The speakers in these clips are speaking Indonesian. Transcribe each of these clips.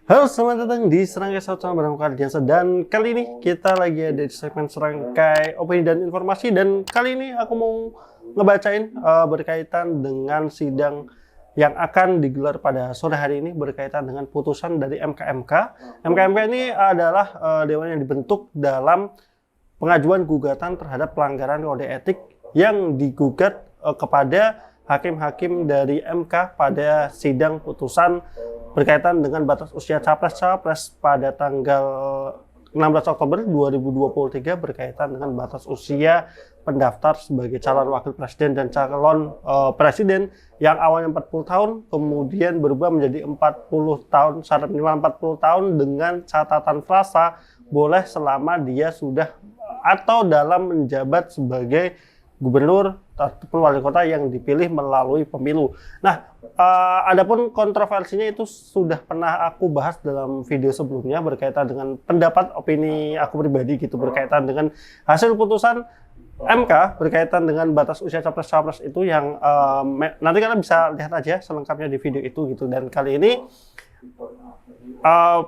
Halo, selamat datang di Serangkai Saut sama bareng Kardiansa. Dan kali ini kita lagi ada di segmen Serangkai Opini dan Informasi. Dan kali ini aku mau ngebacain berkaitan dengan sidang yang akan digelar pada sore hari ini berkaitan dengan putusan dari MKMK. MKMK ini adalah dewan yang dibentuk dalam pengajuan gugatan terhadap pelanggaran kode etik yang digugat kepada hakim-hakim dari MK pada sidang putusan berkaitan dengan batas usia capres-cawapres pada tanggal 16 Oktober 2023 berkaitan dengan batas usia pendaftar sebagai calon wakil presiden dan calon presiden yang awalnya 40 tahun kemudian berubah menjadi 40 tahun, syarat minimal 40 tahun dengan catatan frasa boleh selama dia sudah atau dalam menjabat sebagai gubernur ataupun wali kota yang dipilih melalui pemilu. Nah, adapun kontroversinya itu sudah pernah aku bahas dalam video sebelumnya berkaitan dengan pendapat opini aku pribadi gitu berkaitan dengan hasil putusan MK berkaitan dengan batas usia capres-cawapres itu yang nanti kalian bisa lihat aja selengkapnya di video itu gitu. Dan kali ini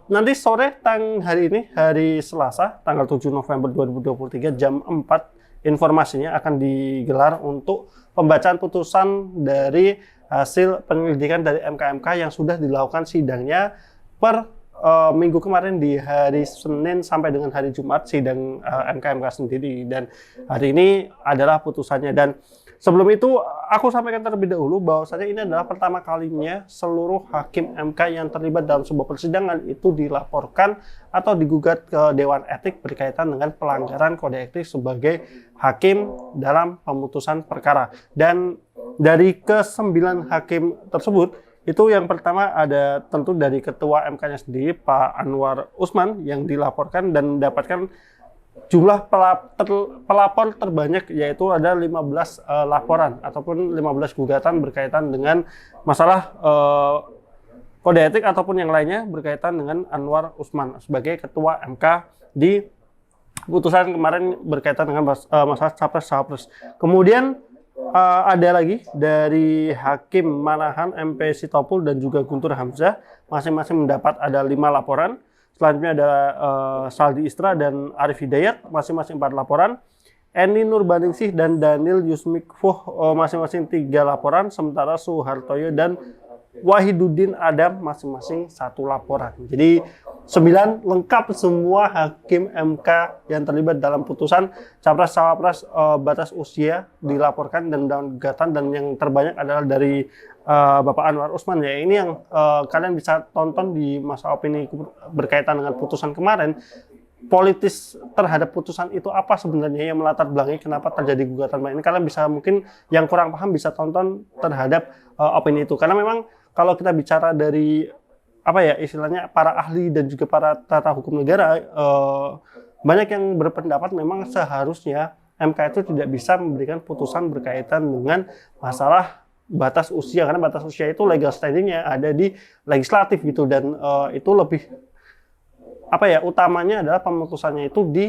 nanti sore hari ini hari Selasa tanggal 7 November 2023 jam 4 informasinya akan digelar untuk pembacaan putusan dari hasil penyelidikan dari MKMK yang sudah dilakukan sidangnya per minggu kemarin di hari Senin sampai dengan hari Jumat sidang MKMK sendiri, dan hari ini adalah putusannya. Dan sebelum itu aku sampaikan terlebih dahulu bahwasanya ini adalah pertama kalinya seluruh hakim MK yang terlibat dalam sebuah persidangan itu dilaporkan atau digugat ke Dewan Etik berkaitan dengan pelanggaran kode etik sebagai hakim dalam pemutusan perkara. Dan dari ke-9 hakim tersebut, itu yang pertama ada tentu dari ketua MK-nya sendiri Pak Anwar Usman yang dilaporkan dan mendapatkan jumlah pelapor terbanyak, yaitu ada 15 laporan ataupun 15 gugatan berkaitan dengan masalah kode etik ataupun yang lainnya berkaitan dengan Anwar Usman sebagai ketua MK di putusan kemarin berkaitan dengan masalah capres-cawapres. Kemudian ada lagi dari Hakim Manahan, MP Sitopul dan juga Guntur Hamzah, masing-masing mendapat ada 5 laporan. Selanjutnya ada Saldi Isra dan Arif Hidayat, masing-masing 4 laporan. Eni Nurbaningsih dan Daniel Yusmikfuh masing-masing 3 laporan, sementara Suhartoyo dan Wahiduddin Adam masing-masing 1 laporan. Jadi 9 lengkap semua hakim MK yang terlibat dalam putusan capres-cawapres batas usia dilaporkan dan dalam gugatan, dan yang terbanyak adalah dari Bapak Anwar Usman ya. Ini yang kalian bisa tonton di masa opini berkaitan dengan putusan kemarin. Politis terhadap putusan itu apa sebenarnya yang melatar belakangi kenapa terjadi gugatan ini. Kalian bisa, mungkin yang kurang paham bisa tonton terhadap opini itu, karena memang kalau kita bicara dari apa ya istilahnya para ahli dan juga para tata hukum negara, banyak yang berpendapat memang seharusnya MK itu tidak bisa memberikan putusan berkaitan dengan masalah batas usia, karena batas usia itu legal standingnya ada di legislatif gitu, dan itu lebih apa ya utamanya adalah pemutusannya itu di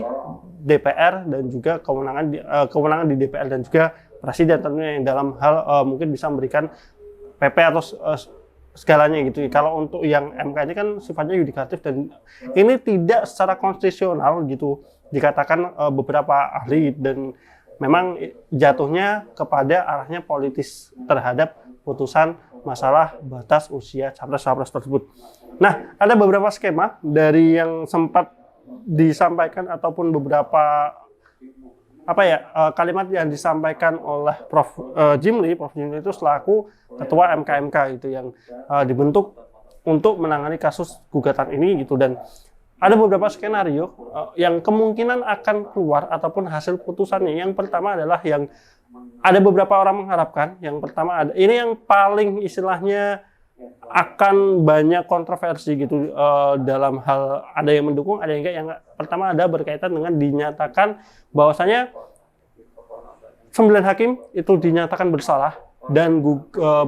DPR dan juga kewenangan di DPR dan juga presiden tentunya yang dalam hal mungkin bisa memberikan PP atau segalanya gitu. Kalau untuk yang MK ini kan sifatnya yudikatif dan ini tidak secara konstitusional gitu dikatakan beberapa ahli, dan memang jatuhnya kepada arahnya politis terhadap putusan masalah batas usia capres-cawapres tersebut. Nah, ada beberapa skema dari yang sempat disampaikan ataupun beberapa kalimat yang disampaikan oleh Prof. Jimli itu selaku ketua MKMK gitu yang dibentuk untuk menangani kasus gugatan ini gitu. Dan ada beberapa skenario yang kemungkinan akan keluar ataupun hasil putusannya. Yang pertama adalah yang ada beberapa orang mengharapkan, yang pertama ada ini yang paling istilahnya akan banyak kontroversi gitu dalam hal ada yang mendukung, ada yang enggak. Yang pertama ada berkaitan dengan dinyatakan bahwasanya 9 hakim itu dinyatakan bersalah dan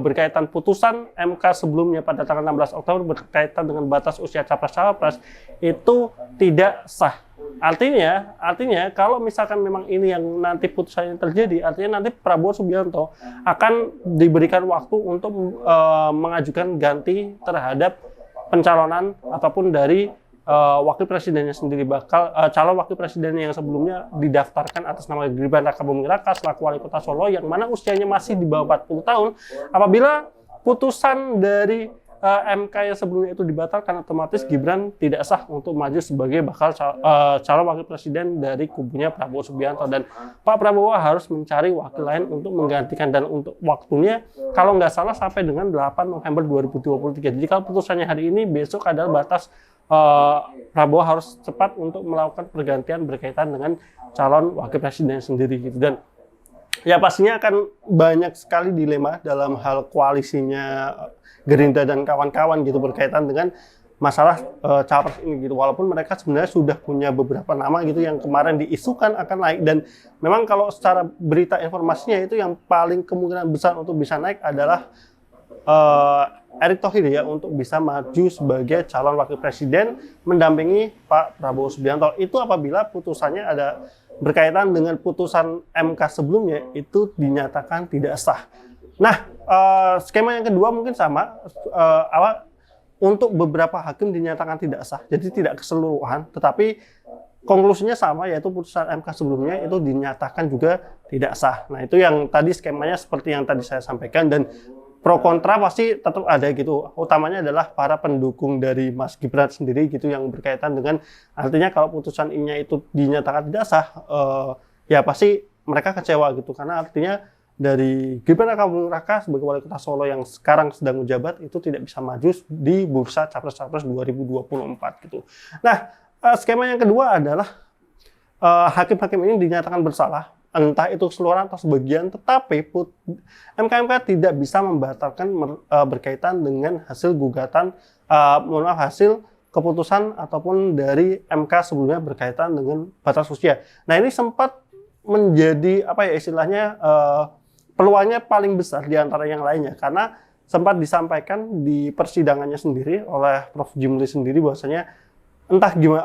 berkaitan putusan MK sebelumnya pada tanggal 16 Oktober berkaitan dengan batas usia capres-cawapres itu tidak sah. Artinya kalau misalkan memang ini yang nanti putusannya terjadi, artinya nanti Prabowo Subianto akan diberikan waktu untuk mengajukan ganti terhadap pencalonan ataupun dari wakil presidennya sendiri, bakal calon wakil presiden yang sebelumnya didaftarkan atas nama Gibran Rakabuming Raka selaku wali kota Solo yang mana usianya masih di bawah 40 tahun. Apabila putusan dari MK yang sebelumnya itu dibatalkan, otomatis Gibran tidak sah untuk maju sebagai bakal calon wakil presiden dari kubunya Prabowo Subianto, dan Pak Prabowo harus mencari wakil lain untuk menggantikan, dan untuk waktunya kalau nggak salah sampai dengan 8 November 2023. Jadi kalau putusannya hari ini, besok adalah batas Prabowo harus cepat untuk melakukan pergantian berkaitan dengan calon wakil presiden sendiri gitu. Dan ya pastinya akan banyak sekali dilema dalam hal koalisinya Gerindra dan kawan-kawan gitu berkaitan dengan masalah capres ini gitu. Walaupun mereka sebenarnya sudah punya beberapa nama gitu yang kemarin diisukan akan naik, dan memang kalau secara berita informasinya itu yang paling kemungkinan besar untuk bisa naik adalah Erick Thohir ya, untuk bisa maju sebagai calon wakil presiden mendampingi Pak Prabowo Subianto. Itu apabila putusannya ada berkaitan dengan putusan MK sebelumnya itu dinyatakan tidak sah. Nah, skema yang kedua mungkin sama, untuk beberapa hakim dinyatakan tidak sah, jadi tidak keseluruhan, tetapi konklusinya sama, yaitu putusan MK sebelumnya itu dinyatakan juga tidak sah. Nah, itu yang tadi skemanya seperti yang tadi saya sampaikan, dan pro kontra pasti tetap ada gitu. Utamanya adalah para pendukung dari Mas Gibran sendiri gitu, yang berkaitan dengan artinya kalau putusan ini itu dinyatakan tidak sah, ya pasti mereka kecewa gitu, karena artinya dari Gibran Rakabuming Raka sebagai wali kota Solo yang sekarang sedang menjabat itu tidak bisa maju di bursa capres-capres 2024 gitu. Nah, skema yang kedua adalah hakim-hakim ini dinyatakan bersalah, entah itu keseluruhan atau sebagian, tetapi MK tidak bisa membatalkan berkaitan dengan hasil gugatan, hasil keputusan ataupun dari MK sebelumnya berkaitan dengan batas usia. Nah, ini sempat menjadi apa ya istilahnya, peluangnya paling besar di antara yang lainnya, karena sempat disampaikan di persidangannya sendiri oleh Prof. Jimli sendiri bahwasanya entah gimana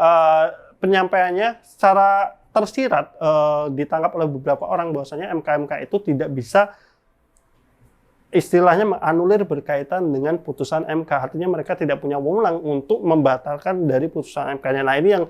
penyampaiannya secara tersirat ditangkap oleh beberapa orang bahwasanya MK itu tidak bisa istilahnya menganulir berkaitan dengan putusan MK. Artinya mereka tidak punya wewenang untuk membatalkan dari putusan MK-nya. Nah, ini yang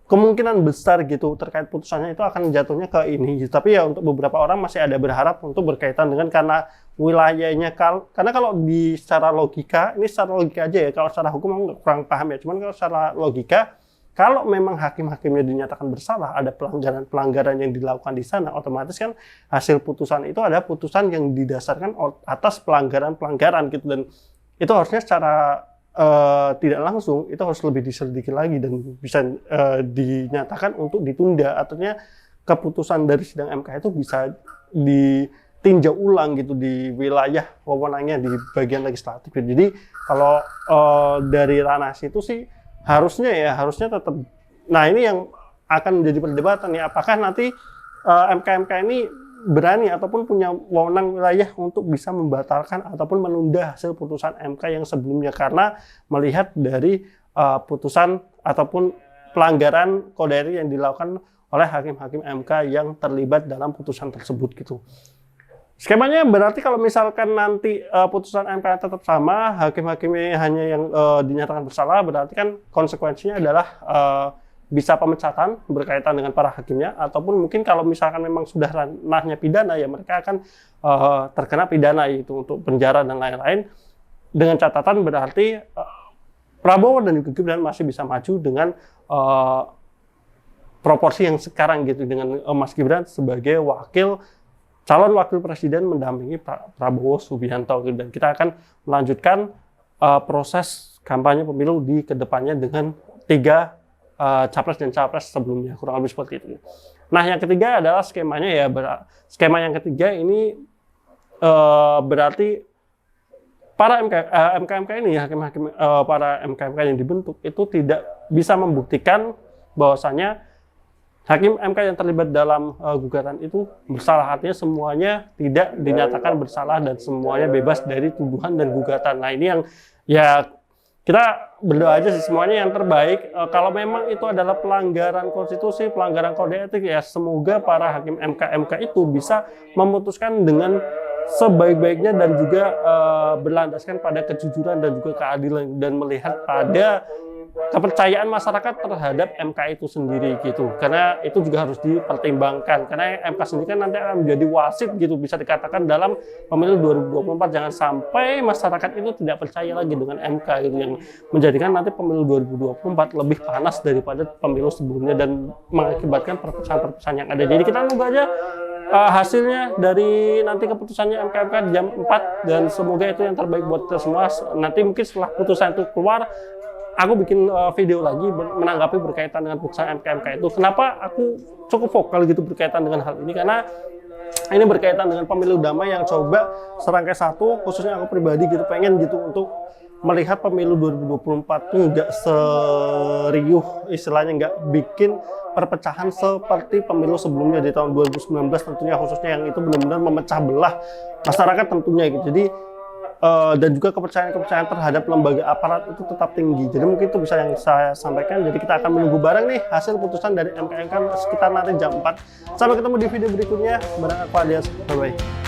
kemungkinan besar gitu terkait putusannya itu akan jatuhnya ke ini. Tapi ya untuk beberapa orang masih ada berharap untuk berkaitan dengan karena wilayahnya, karena kalau di secara logika, ini secara logika aja ya, kalau secara hukum kurang paham ya, cuman kalau secara logika, kalau memang hakim-hakimnya dinyatakan bersalah, ada pelanggaran-pelanggaran yang dilakukan di sana, otomatis kan hasil putusan itu ada putusan yang didasarkan atas pelanggaran-pelanggaran gitu, dan itu harusnya secara tidak langsung itu harus lebih diselidiki lagi dan bisa dinyatakan untuk ditunda. Artinya keputusan dari sidang MK itu bisa ditinjau ulang gitu di wilayah wewenangnya di bagian legislatif. Jadi kalau dari ranah situ sih harusnya tetap. Nah, ini yang akan menjadi perdebatan ya, apakah nanti MK ini berani ataupun punya wewenang wilayah untuk bisa membatalkan ataupun menunda hasil putusan MK yang sebelumnya, karena melihat dari putusan ataupun pelanggaran kode etik yang dilakukan oleh hakim-hakim MK yang terlibat dalam putusan tersebut gitu. Skemanya berarti kalau misalkan nanti putusan MK tetap sama, hakim-hakimnya hanya yang dinyatakan bersalah, berarti kan konsekuensinya adalah bisa pemecatan berkaitan dengan para hakimnya, ataupun mungkin kalau misalkan memang sudah ranahnya pidana ya mereka akan terkena pidana itu untuk penjara dan lain-lain. Dengan catatan berarti Prabowo dan juga Gibran masih bisa maju dengan proporsi yang sekarang gitu, dengan Mas Gibran sebagai calon wakil presiden mendampingi Prabowo Subianto, dan kita akan melanjutkan proses kampanye pemilu di kedepannya dengan 3 capres dan capres sebelumnya, kurang lebih seperti itu. Nah, yang ketiga adalah skemanya ya, skema yang ketiga ini berarti para MK ini, hakim-hakim para MK yang dibentuk itu tidak bisa membuktikan bahwasanya hakim MK yang terlibat dalam gugatan itu bersalah. Artinya semuanya tidak dinyatakan bersalah dan semuanya bebas dari tuduhan dan gugatan. Nah, ini yang ya kita berdoa aja sih semuanya yang terbaik. Kalau memang itu adalah pelanggaran konstitusi, pelanggaran kode etik, ya semoga para hakim MK itu bisa memutuskan dengan sebaik-baiknya dan juga berlandaskan pada kejujuran dan juga keadilan dan melihat pada kepercayaan masyarakat terhadap MK itu sendiri gitu. Karena itu juga harus dipertimbangkan karena MK sendiri kan nanti akan menjadi wasit gitu, bisa dikatakan dalam pemilu 2024. Jangan sampai masyarakat itu tidak percaya lagi dengan MK gitu, yang menjadikan nanti pemilu 2024 lebih panas daripada pemilu sebelumnya dan mengakibatkan perpecahan-perpecahan yang ada. Jadi kita nunggu aja hasilnya dari nanti keputusannya MK di jam 4 dan semoga itu yang terbaik buat kita semua. Nanti mungkin setelah putusan itu keluar, aku bikin video lagi menanggapi berkaitan dengan putusan MK itu. Kenapa aku cukup vokal gitu berkaitan dengan hal ini? Karena ini berkaitan dengan pemilu damai yang coba serangkai satu, khususnya aku pribadi gitu pengen gitu untuk melihat pemilu 2024 itu nggak serius, istilahnya nggak bikin perpecahan seperti pemilu sebelumnya di tahun 2019 tentunya, khususnya yang itu benar-benar memecah belah masyarakat tentunya gitu. Jadi dan juga kepercayaan terhadap lembaga aparat itu tetap tinggi. Jadi mungkin itu bisa yang saya sampaikan. Jadi kita akan menunggu bareng nih hasil putusan dari MK sekitar nanti jam 4. Sampai ketemu di video berikutnya. Bareng aku Adias. Bye-bye.